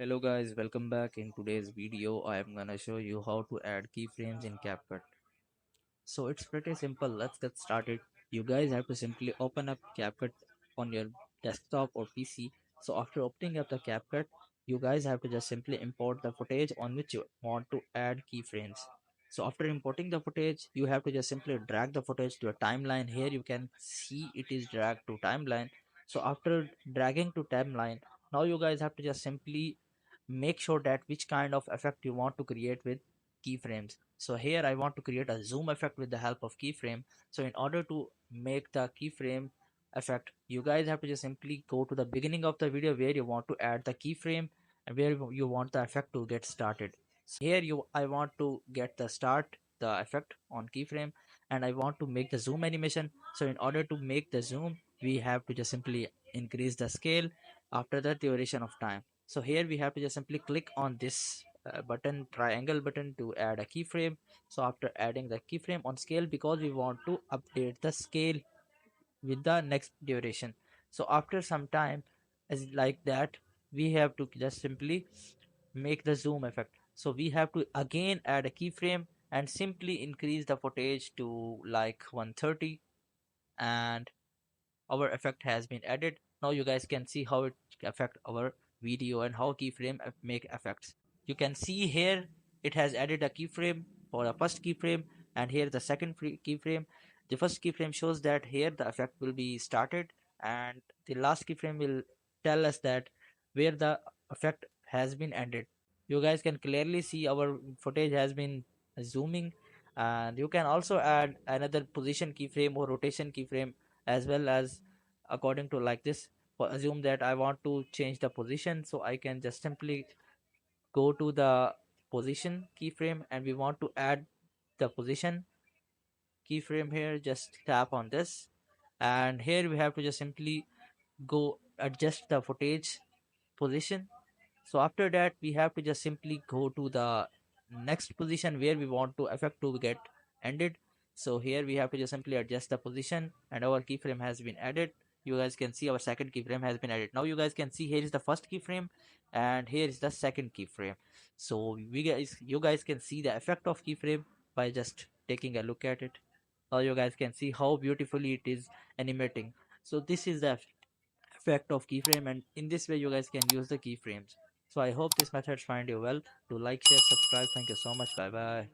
Hello guys, welcome back. In today's video I am gonna show you how to add keyframes in CapCut. So it's pretty simple. Let's get started. You guys have to simply open up CapCut on your desktop or PC. So after opening up the CapCut, you guys have to just simply import the footage on which you want to add keyframes. So after importing the footage, you have to just simply drag the footage to a timeline. Here you can see it is dragged to timeline. So after dragging to timeline, now you guys have to just simply make sure that which kind of effect you want to create with keyframes. So here I want to create a zoom effect with the help of keyframe. So in order to make the keyframe effect, you guys have to just simply go to the beginning of the video where you want to add the keyframe and where you want the effect to get started. So here I want to get the effect on keyframe, and I want to make the zoom animation. So in order to make the zoom, we have to just simply increase the scale after the duration of time. So here we have to just simply click on this button, triangle button, to add a keyframe. So after adding the keyframe on scale, because we want to update the scale with the next duration. So after some time, as like that, we have to just simply make the zoom effect. So we have to again add a keyframe and simply increase the footage to like 130, and our effect has been added. Now you guys can see how it affect our video and how keyframe make effects. You can see here it has added a keyframe for the first keyframe, and here the second keyframe. The first keyframe shows that here the effect will be started, and the last keyframe will tell us that where the effect has been ended. You guys can clearly see our footage has been zooming, and you can also add another position keyframe or rotation keyframe as well, as according to like this. For assume that I want to change the position, so I can just simply go to the position keyframe and we want to add the position keyframe. Here just tap on this, and here we have to just simply go adjust the footage position. So after that we have to just simply go to the next position where we want to effect to get ended. So here we have to just simply adjust the position and our keyframe has been added. You guys can see our second keyframe has been added. Now you guys can see here is the first keyframe and here is the second keyframe. So you guys can see the effect of keyframe by just taking a look at it. Now you guys can see how beautifully it is animating. So this is the effect of keyframe, and in this way you guys can use the keyframes. So I hope this method find you well. Do like, share, subscribe. Thank you so much. Bye bye.